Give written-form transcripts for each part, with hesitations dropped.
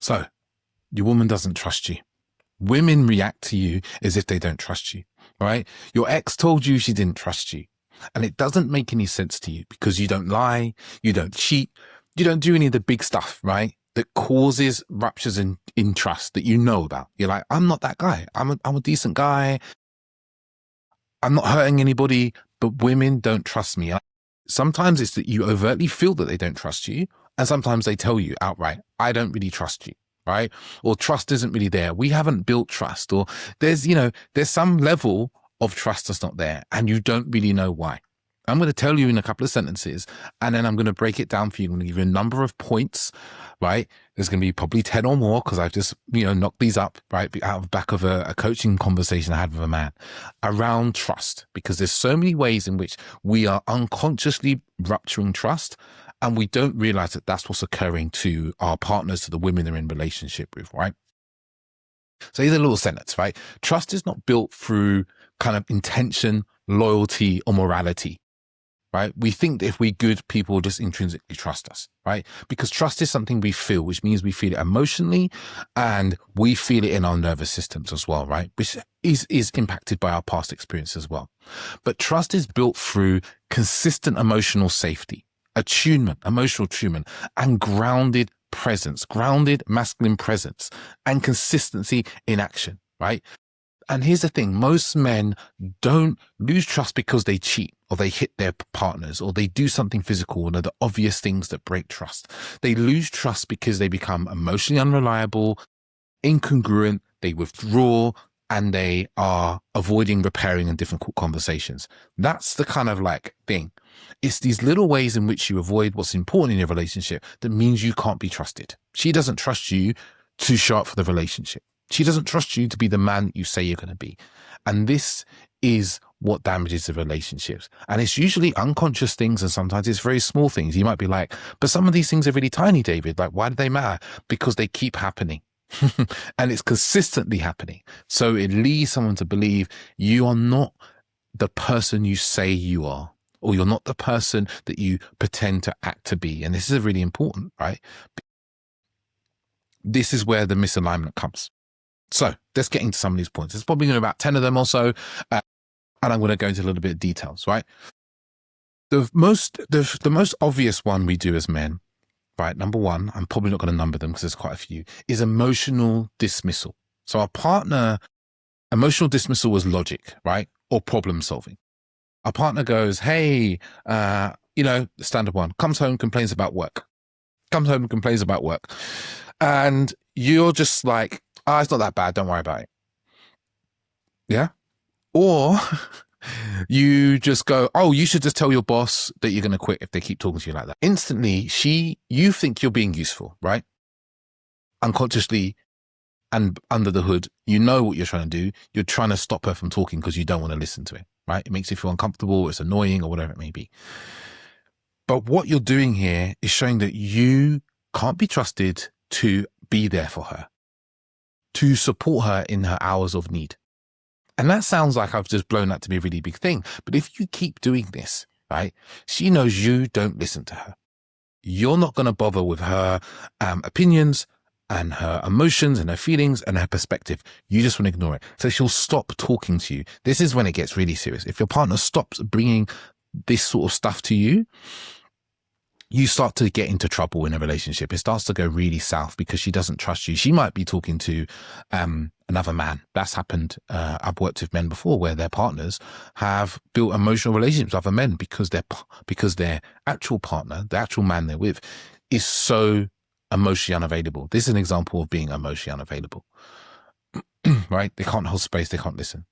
So your woman doesn't trust you. Women react to you as if they don't trust you, right? Your ex told you she didn't trust you. And it doesn't make any sense to you because you don't lie, you don't cheat, you don't do any of the big stuff, right? That causes ruptures in trust that you know about. You're like, I'm not that guy. I'm a decent guy. I'm not hurting anybody, but women don't trust me. Sometimes it's that you overtly feel that they don't trust you. And sometimes they tell you outright, I don't really trust you, right? Or trust isn't really there. We haven't built trust, or there's some level of trust that's not there and you don't really know why. I'm going to tell you in a couple of sentences and then I'm going to break it down for you. I'm going to give you a number of points, right? There's going to be probably 10 or more because I've just, knocked these up, right? Out of the back of a coaching conversation I had with a man around trust, because there's so many ways in which we are unconsciously rupturing trust and we don't realize that that's what's occurring to our partners, to the women they're in relationship with, right? So here's a little sentence, right? Trust is not built through kind of intention, loyalty, or morality, right? We think that if we're good, people will just intrinsically trust us, right? Because trust is something we feel, which means we feel it emotionally and we feel it in our nervous systems as well, right? Which is impacted by our past experience as well. But trust is built through consistent emotional safety, attunement, emotional attunement, and grounded presence, grounded masculine presence, and consistency in action, right? And here's the thing, most men don't lose trust because they cheat or they hit their partners or they do something physical, and are the obvious things that break trust. They lose trust because they become emotionally unreliable, incongruent, they withdraw, and they are avoiding repairing and difficult conversations. That's the kind of thing. It's these little ways in which you avoid what's important in your relationship that means you can't be trusted. She doesn't trust you to show up for the relationship. She doesn't trust you to be the man that you say you're going to be. And this is what damages the relationships. And it's usually unconscious things, and sometimes it's very small things. You might be like, but some of these things are really tiny, David. Like, why do they matter? Because they keep happening. And it's consistently happening. So it leads someone to believe you are not the person you say you are, or you're not the person that you pretend to act to be. And this is really important, right? This is where the misalignment comes. So let's get into some of these points. There's probably about 10 of them or so. And I'm going to go into a little bit of details, right? The most obvious one we do as men, right? Number one, I'm probably not going to number them because there's quite a few, is emotional dismissal. So our partner, emotional dismissal was logic, right? Or problem solving. Our partner goes, hey, standard one, comes home, complains about work. And you're just like, it's not that bad. Don't worry about it. Yeah. Or you just go, oh, you should just tell your boss that you're going to quit if they keep talking to you like that. Instantly, you think you're being useful, right? Unconsciously and under the hood, you know what you're trying to do. You're trying to stop her from talking because you don't want to listen to it, right? It makes you feel uncomfortable. It's annoying or whatever it may be. But what you're doing here is showing that you can't be trusted to be there for her, to support her in her hours of need. And that sounds like I've just blown that to be a really big thing. But if you keep doing this, right, she knows you don't listen to her. You're not going to bother with her opinions and her emotions and her feelings and her perspective. You just want to ignore it. So she'll stop talking to you. This is when it gets really serious. If your partner stops bringing this sort of stuff to you, you start to get into trouble in a relationship. It starts to go really south because she doesn't trust you. She might be talking to another man. That's happened. I've worked with men before where their partners have built emotional relationships with other men because their actual partner, the actual man they're with, is so emotionally unavailable. This is an example of being emotionally unavailable, right? They can't hold space. They can't listen.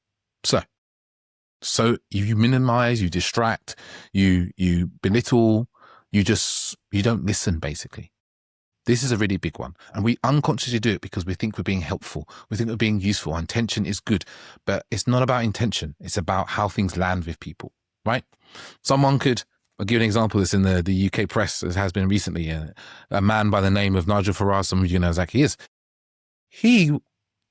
So you minimize, you distract, you belittle, you don't listen, basically. This is a really big one. And we unconsciously do it because we think we're being helpful. We think we're being useful. Intention is good, but it's not about intention. It's about how things land with people, right? I'll give you an example. This in the UK press, as has been recently. A man by the name of Nigel Farage, some of you know exactly who he is. He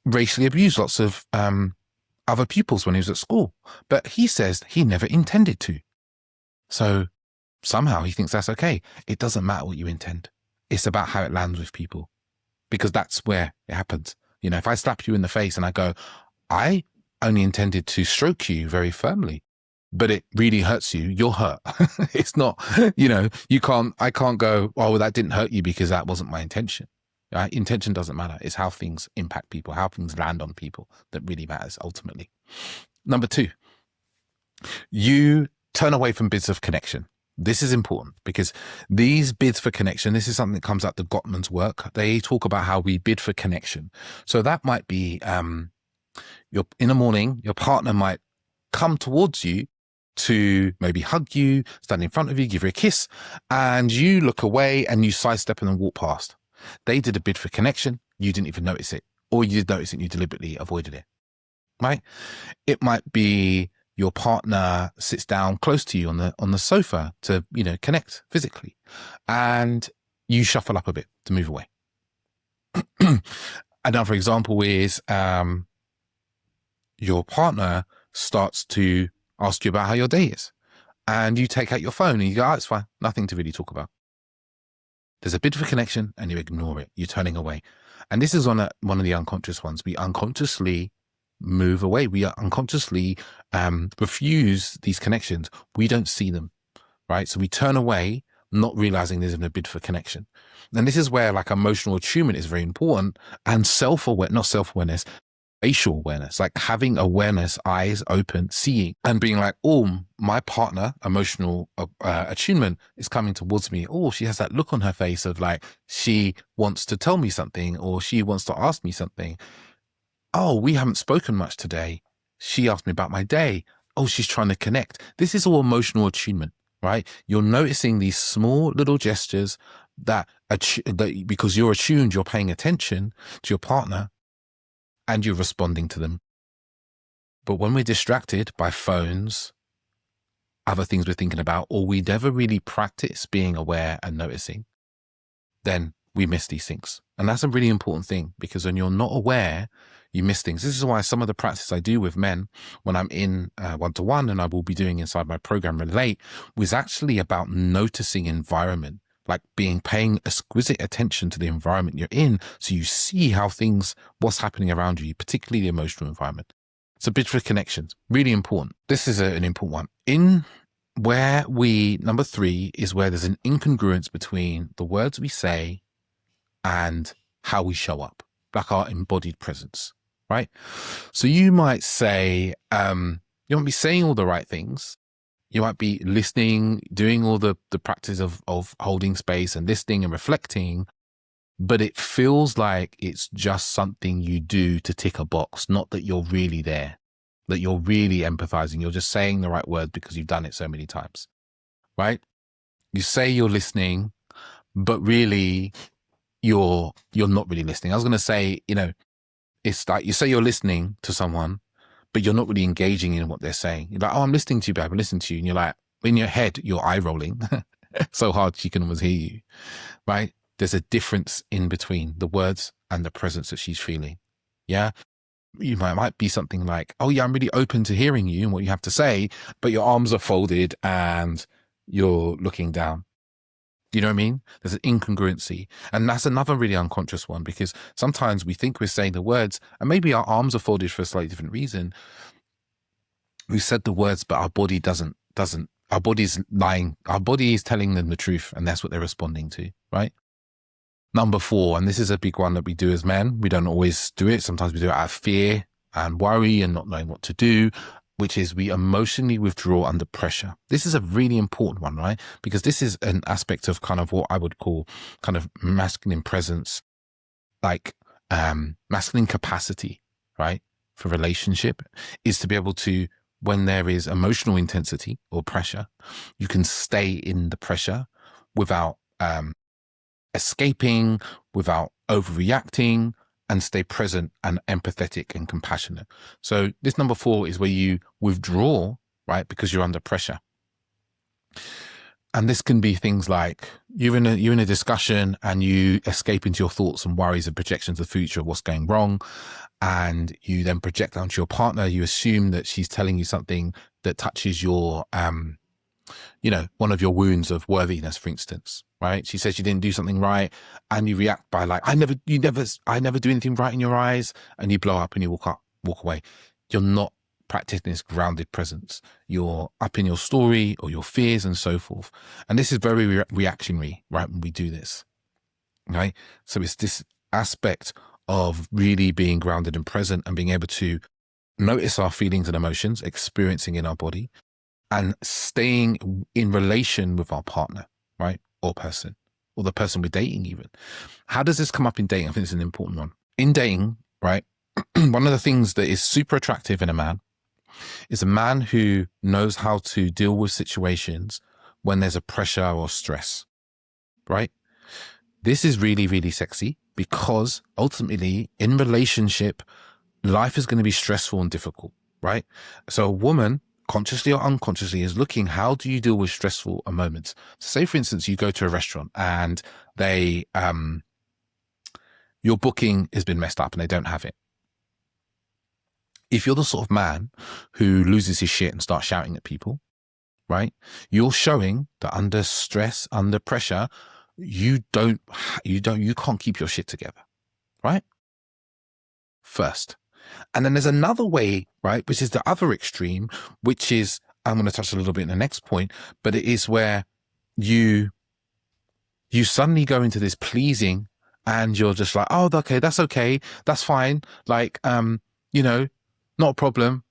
racially abused lots of other pupils when he was at school, but he says he never intended to. So somehow he thinks that's okay. It doesn't matter what you intend. It's about how it lands with people. because that's where it happens. You know, if I slap you in the face and I go, I only intended to stroke you very firmly, but it really hurts you, you're hurt. It's not, you know, I can't go, oh, well, that didn't hurt you because that wasn't my intention. Right? Intention doesn't matter. It's how things impact people, how things land on people that really matters ultimately. Number 2, you turn away from bids of connection. This is important because these bids for connection, this is something that comes out the Gottman's work. They talk about how we bid for connection. So that might be, in the morning, your partner might come towards you to maybe hug you, stand in front of you, give you a kiss, and you look away and you sidestep and then walk past. They did a bid for connection. You didn't even notice it, or you did notice it and you deliberately avoided it, right? It might be your partner sits down close to you on the sofa to, you know, connect physically, and you shuffle up a bit to move away. Another example is your partner starts to ask you about how your day is, and you take out your phone and you go, oh, it's fine, nothing to really talk about. There's a bit of a connection and you ignore it. You're turning away. And this is one of the unconscious ones. We unconsciously move away. We unconsciously refuse these connections. We don't see them, right? So we turn away, not realizing there's a bid for connection. And this is where like emotional attunement is very important, and not self-awareness, spatial awareness, like having awareness, eyes open, seeing, and being like, oh, my partner, emotional attunement is coming towards me. Oh, she has that look on her face of like, she wants to tell me something, or she wants to ask me something. Oh, we haven't spoken much today. She asked me about my day. Oh, she's trying to connect. This is all emotional attunement, right? You're noticing these small little gestures that because you're attuned, you're paying attention to your partner, and you're responding to them. But when we're distracted by phones, other things we're thinking about, or we never really practice being aware and noticing, then we miss these things. And that's a really important thing, because when you're not aware, you miss things. This is why some of the practice I do with men when I'm in one-to-one, and I will be doing inside my program Relate, was actually about noticing environment, like paying exquisite attention to the environment you're in, so you see what's happening around you, particularly the emotional environment. So bid for connections, really important. This is an important one. Number 3 is where there's an incongruence between the words we say and how we show up, like our embodied presence, right? So you might say, you might be saying all the right things. You might be listening, doing all the practice of holding space and listening and reflecting, but it feels like it's just something you do to tick a box, not that you're really there, that you're really empathizing. You're just saying the right word because you've done it so many times, right? You say you're listening, but really you're not really listening. I was going to say, you know, it's like you say you're listening to someone, but you're not really engaging in what they're saying. You're like, oh, I'm listening to you, babe, I'm listening to you. And you're like, in your head, you're eye rolling so hard she can almost hear you, right? There's a difference in between the words and the presence that she's feeling. Yeah. You might be something like, oh yeah, I'm really open to hearing you and what you have to say, but your arms are folded and you're looking down. You know what I mean? There's an incongruency. And that's another really unconscious one, because sometimes we think we're saying the words and maybe our arms are folded for a slightly different reason. We said the words, but our body doesn't, our body's lying. Our body is telling them the truth, and that's what they're responding to, right? Number 4, and this is a big one that we do as men. We don't always do it. Sometimes we do it out of fear and worry and not knowing what to do, which is we emotionally withdraw under pressure. This is a really important one, right? Because this is an aspect of kind of what I would call kind of masculine presence, like masculine capacity, right? For relationship is to be able to, when there is emotional intensity or pressure, you can stay in the pressure without escaping, without overreacting, and stay present and empathetic and compassionate. So this number 4 is where you withdraw, right? Because you're under pressure. And this can be things like you're in a discussion and you escape into your thoughts and worries and projections of the future of what's going wrong. And you then project onto your partner. You assume that she's telling you something that touches your one of your wounds of worthiness, for instance, right? She says you didn't do something right, and you react by like, I never do anything right in your eyes, and you blow up and you walk away. You're not practicing this grounded presence. You're up in your story or your fears and so forth. And this is very reactionary, right? When we do this, right? So it's this aspect of really being grounded and present and being able to notice our feelings and emotions, experiencing in our body, and staying in relation with our partner, right? Or person, or the person we're dating even. How does this come up in dating? I think it's an important one. In dating, right? One of the things that is super attractive in a man is a man who knows how to deal with situations when there's a pressure or stress, right? This is really, really sexy because ultimately in relationship, life is going to be stressful and difficult, right? So a woman, consciously or unconsciously, is looking, how do you deal with stressful moments? So say, for instance, you go to a restaurant and they, your booking has been messed up and they don't have it. If you're the sort of man who loses his shit and starts shouting at people, right? You're showing that under stress, under pressure, you can't keep your shit together, right? First. And then there's another way, right, which is the other extreme, which is, I'm going to touch a little bit in the next point, but it is where you suddenly go into this pleasing and you're just like, oh, okay, that's fine. Like, not a problem.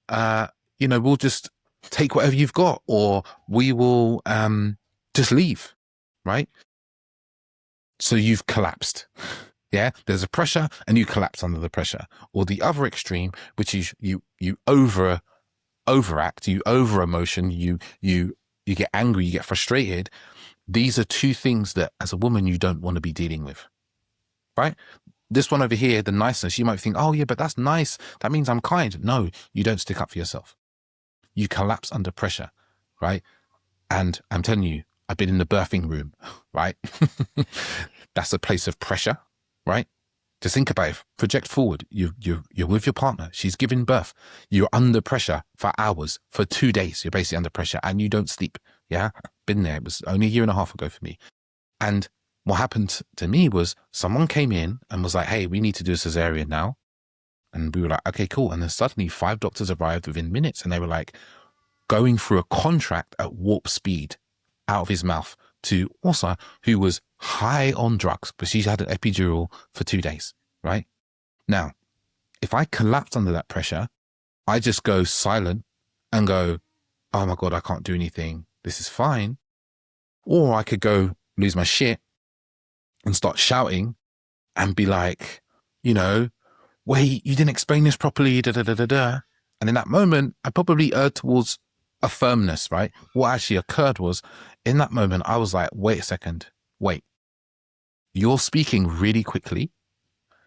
We'll just take whatever you've got, or we will just leave, right? So you've collapsed. Yeah, there's a pressure and you collapse under the pressure. Or the other extreme, which is you overact, you over emotion, you get angry, you get frustrated. These are two things that as a woman you don't want to be dealing with, right? This one over here, the niceness, you might think, oh yeah, but that's nice. That means I'm kind. No, you don't stick up for yourself. You collapse under pressure, right? And I'm telling you, I've been in the birthing room, right? That's a place of pressure, right? Just think about it. Project forward. You're with your partner. She's giving birth. You're under pressure for hours, for 2 days. You're basically under pressure and you don't sleep. Yeah, been there. It was only a year and a half ago for me. And what happened to me was someone came in and was like, hey, we need to do a cesarean now. And we were like, okay, cool. And then suddenly 5 doctors arrived within minutes and they were like going through a contract at warp speed out of his mouth to Orsa, who was high on drugs, but she's had an epidural for 2 days, right? Now, if I collapse under that pressure, I just go silent and go, oh my God, I can't do anything. This is fine. Or I could go lose my shit and start shouting and be like, wait, you didn't explain this properly, da da da da da. And in that moment, I probably erred towards a firmness, right? What actually occurred was, in that moment, I was like, wait a second, wait. You're speaking really quickly.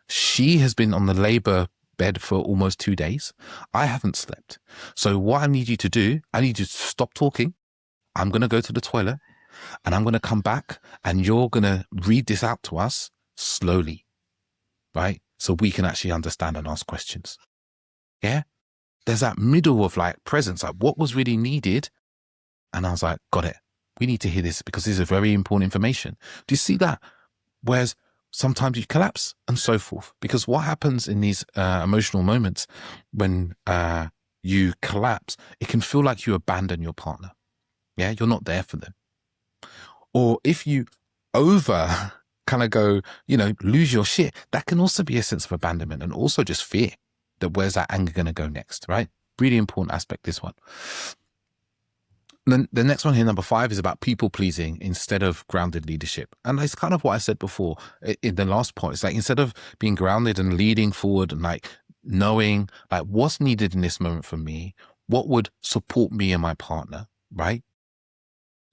She has been on the labor bed for almost 2 days. I haven't slept. So what I need you to do, I need you to stop talking. I'm going to go to the toilet and I'm going to come back and you're going to read this out to us slowly, right? So we can actually understand and ask questions. Yeah. There's that middle of like presence, like what was really needed. And I was like, got it. We need to hear this because this is very important information. Do you see that? Whereas sometimes you collapse and so forth, because what happens in these emotional moments when you collapse, it can feel like you abandon your partner. Yeah. You're not there for them. Or if you over kind of go, lose your shit, that can also be a sense of abandonment and also just fear that where's that anger going to go next, right? Really important aspect, this one. Then the next one here, number 5, is about people pleasing instead of grounded leadership. And it's kind of what I said before in the last point. It's like, instead of being grounded and leading forward and like knowing like what's needed in this moment for me, what would support me and my partner, right?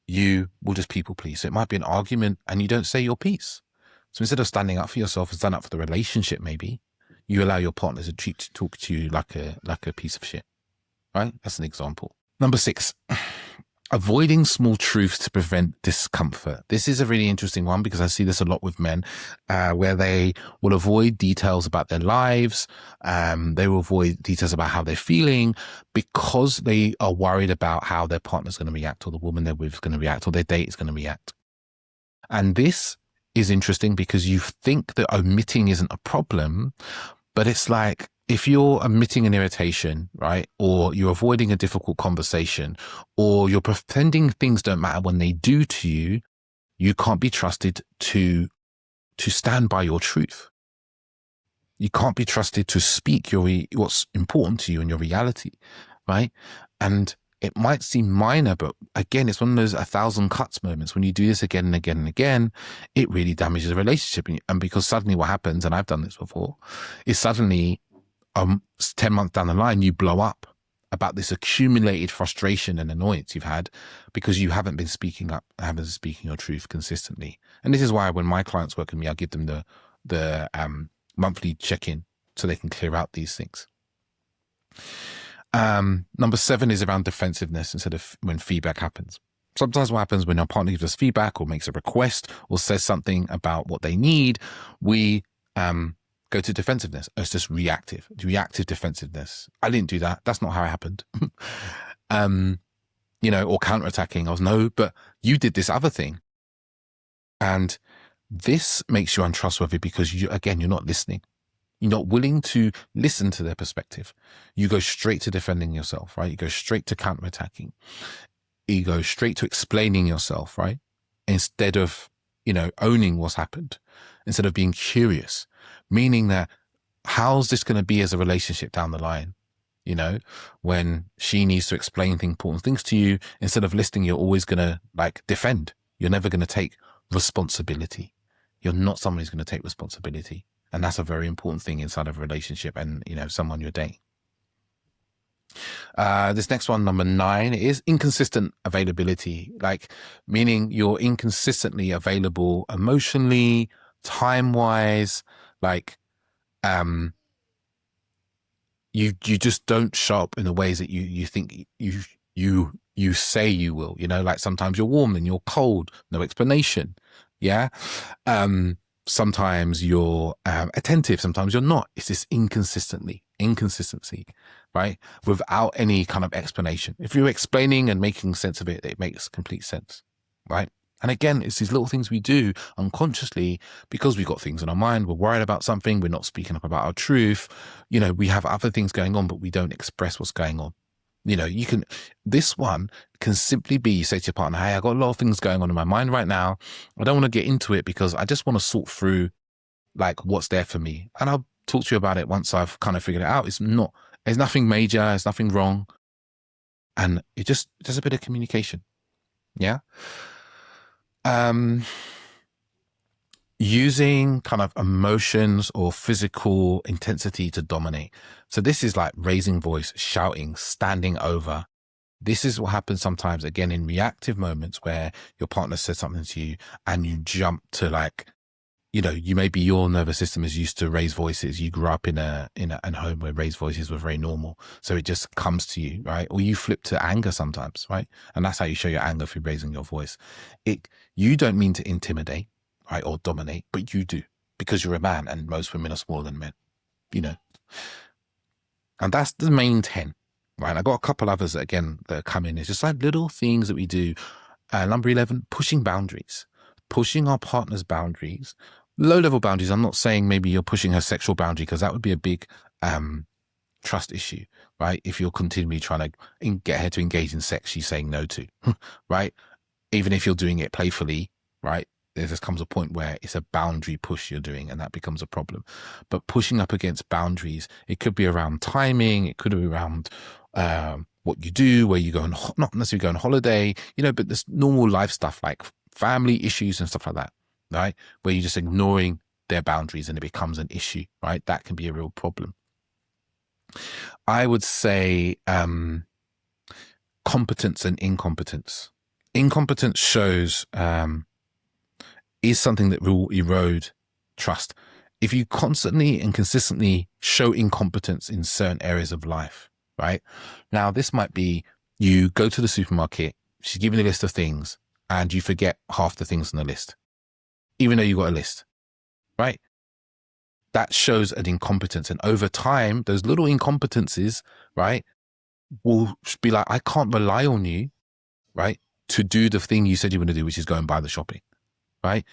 You will just people please. So it might be an argument and you don't say your piece. So instead of standing up for yourself and stand up for the relationship, maybe you allow your partner to talk to you like a piece of shit, right? That's an example. Number 6, avoiding small truths to prevent discomfort. This is a really interesting one because I see this a lot with men, where they will avoid details about their lives. They will avoid details about how they're feeling because they are worried about how their partner's going to react, or the woman they're with is going to react, or their date is going to react. And this is interesting because you think that omitting isn't a problem, but it's like, if you're omitting an irritation, right, or you're avoiding a difficult conversation, or you're pretending things don't matter when they do to you, you can't be trusted to stand by your truth. You can't be trusted to speak what's important to you and your reality, right? And it might seem minor, but again, it's one of those 1,000 cuts moments. When you do this again and again and again, it really damages a relationship. And because suddenly what happens, and I've done this before, is suddenly 10 months down the line, you blow up about this accumulated frustration and annoyance you've had because you haven't been speaking up, haven't been speaking your truth consistently. And this is why when my clients work with me, I give them the monthly check-in so they can clear out these things. Number 7 is around defensiveness instead of when feedback happens. Sometimes what happens when our partner gives us feedback or makes a request or says something about what they need, we go to defensiveness. It's just reactive defensiveness. I didn't do that. That's not how it happened. Or counterattacking. But you did this other thing. And this makes you untrustworthy because you're not listening. You're not willing to listen to their perspective. You go straight to defending yourself, right? You go straight to counterattacking. You go straight to explaining yourself, right? Instead of, owning what's happened, instead of being curious. Meaning that how's this going to be as a relationship down the line? When she needs to explain important things to you, instead of listening, you're always going to defend. You're never going to take responsibility. You're not someone who's going to take responsibility. And that's a very important thing inside of a relationship and, someone you're dating. This next one, number 9, is inconsistent availability, meaning you're inconsistently available emotionally, time-wise, you just don't show up in the ways that you think you say you will, sometimes you're warm and you're cold, no explanation. Yeah. Sometimes you're attentive, sometimes you're not. It's this inconsistency, right? Without any kind of explanation. If you're explaining and making sense of it, it makes complete sense, right? And again, it's these little things we do unconsciously because we've got things in our mind. We're worried about something. We're not speaking up about our truth. We have other things going on, but we don't express what's going on. This one can simply be, you say to your partner, hey, I got a lot of things going on in my mind right now. I don't want to get into it because I just want to sort through what's there for me. And I'll talk to you about it once I've kind of figured it out. There's nothing major. There's nothing wrong. And it just a bit of communication. Yeah. Using kind of emotions or physical intensity to dominate. So this is like raising voice, shouting, standing over. This is what happens sometimes, again, in reactive moments where your partner says something to you and you jump to maybe your nervous system is used to raise voices. You grew up in a home where raised voices were very normal. So it just comes to you, right? Or you flip to anger sometimes, right? And that's how you show your anger through raising your voice. You don't mean to intimidate, right? Or dominate, but you do because you're a man and most women are smaller than men, And that's the main 10, right? I got a couple others that come in. It's just little things that we do. Number 11, pushing boundaries, pushing our partner's boundaries. Low-level boundaries. I'm not saying maybe you're pushing her sexual boundary because that would be a big trust issue, right? If you're continually trying to get her to engage in sex she's saying no to, right? Even if you're doing it playfully, right? There just comes a point where it's a boundary push you're doing and that becomes a problem. But pushing up against boundaries, it could be around timing, it could be around what you do, where you go on, not necessarily go on holiday, but there's normal life stuff like family issues and stuff like that, right? Where you're just ignoring their boundaries and it becomes an issue, right? That can be a real problem. I would say competence and incompetence. Incompetence shows is something that will erode trust. If you constantly and consistently show incompetence in certain areas of life, right? Now, this might be you go to the supermarket she's giving you a list of things and you forget half the things on the list, even though you got a list, right? That shows an incompetence. And over time, those little incompetencies, right, will be like, I can't rely on you, right, to do the thing you said you were going to do, which is go and buy the shopping, right?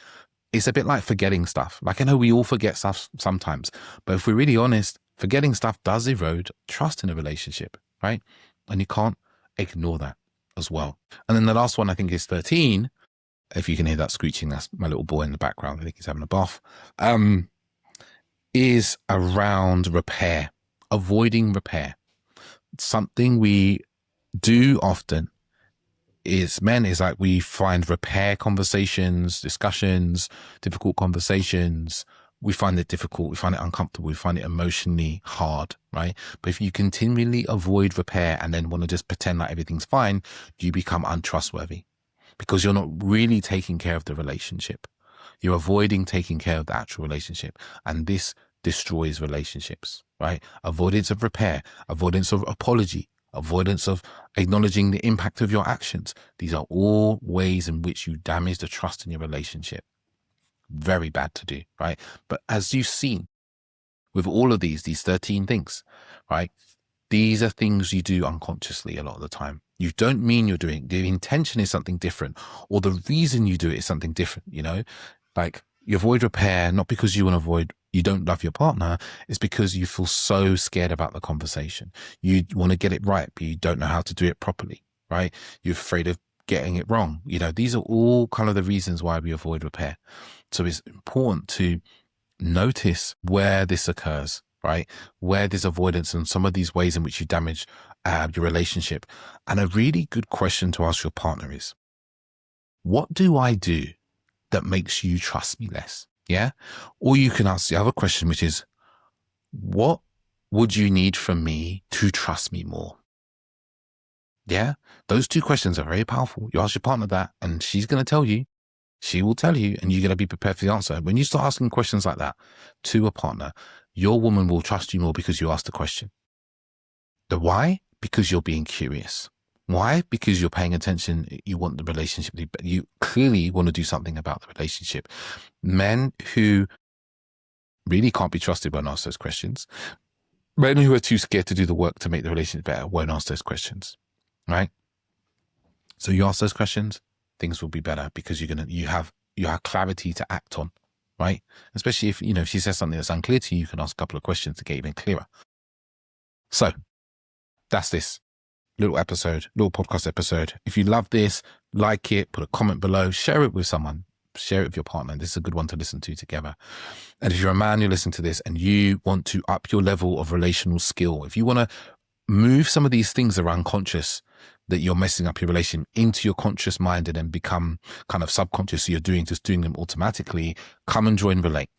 It's a bit like forgetting stuff. Like, I know we all forget stuff sometimes, but if we're really honest, forgetting stuff does erode trust in a relationship, right? And you can't ignore that as well. And then the last one, I think, is 13. If you can hear that screeching, that's my little boy in the background. I think he's having a bath. Is around repair, avoiding repair. Something we do often is like we find repair conversations, discussions, difficult conversations. We find it difficult. We find it uncomfortable. We find it emotionally hard, right? But if you continually avoid repair and then want to just pretend like everything's fine, you become untrustworthy because you're not really taking care of the relationship. You're avoiding taking care of the actual relationship. And this destroys relationships, right? Avoidance of repair, avoidance of apology, avoidance of acknowledging the impact of your actions. These are all ways in which you damage the trust in your relationship. Very bad to do, right? But as you've seen with all of these 13 things, right? These are things you do unconsciously a lot of the time. You don't mean you're doing, the intention is something different, or the reason you do it is something different, you know? Like, you avoid repair, not because you want to avoid, you don't love your partner. It's because you feel so scared about the conversation. You want to get it right, but you don't know how to do it properly, right? You're afraid of getting it wrong. You know, these are all kind of the reasons why we avoid repair. So it's important to notice where this occurs, right? Where there's avoidance and some of these ways in which you damage your relationship. And a really good question to ask your partner is, what do I do that makes you trust me less? Yeah. Or you can ask the other question, which is, what would you need from me to trust me more? Yeah. Those two questions are very powerful. You ask your partner that and she's going to tell you, she will tell you, and you're going to be prepared for the answer. When you start asking questions like that to a partner, your woman will trust you more because you asked the question. The why? Because you're being curious. Why? Because you're paying attention. You want the relationship. You clearly want to do something about the relationship. Men who really can't be trusted won't ask those questions. Men who are too scared to do the work to make the relationship better won't ask those questions, right? So you ask those questions, things will be better because you have clarity to act on, right? Especially if, if she says something that's unclear to you, you can ask a couple of questions to get even clearer. So that's this little podcast episode. If you love this, like it, put a comment below, share it with someone, share it with your partner. This is a good one to listen to together. And if you're a man, you're listening to this and you want to up your level of relational skill, if you want to move some of these things that are unconscious that you're messing up your relation into your conscious mind and then become kind of subconscious, so you're doing them automatically, come and join Relate.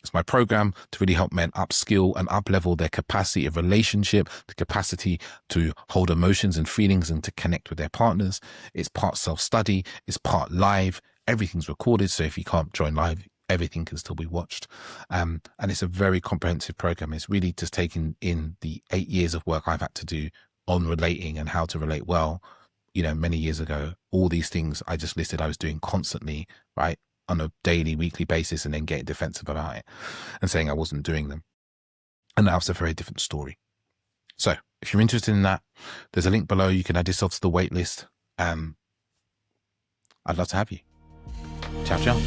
It's my program to really help men upskill and up-level their capacity of relationship, the capacity to hold emotions and feelings and to connect with their partners. It's part self-study, it's part live, everything's recorded. So if you can't join live, everything can still be watched. And it's a very comprehensive program. It's really just taking in the 8 years of work I've had to do on relating and how to relate well. Many years ago, all these things I just listed, I was doing constantly, right? On a daily, weekly basis, and then getting defensive about it and saying I wasn't doing them. And now it's a very different story. So if you're interested in that, there's a link below. You can add yourself to the wait list. I'd love to have you. Ciao, ciao.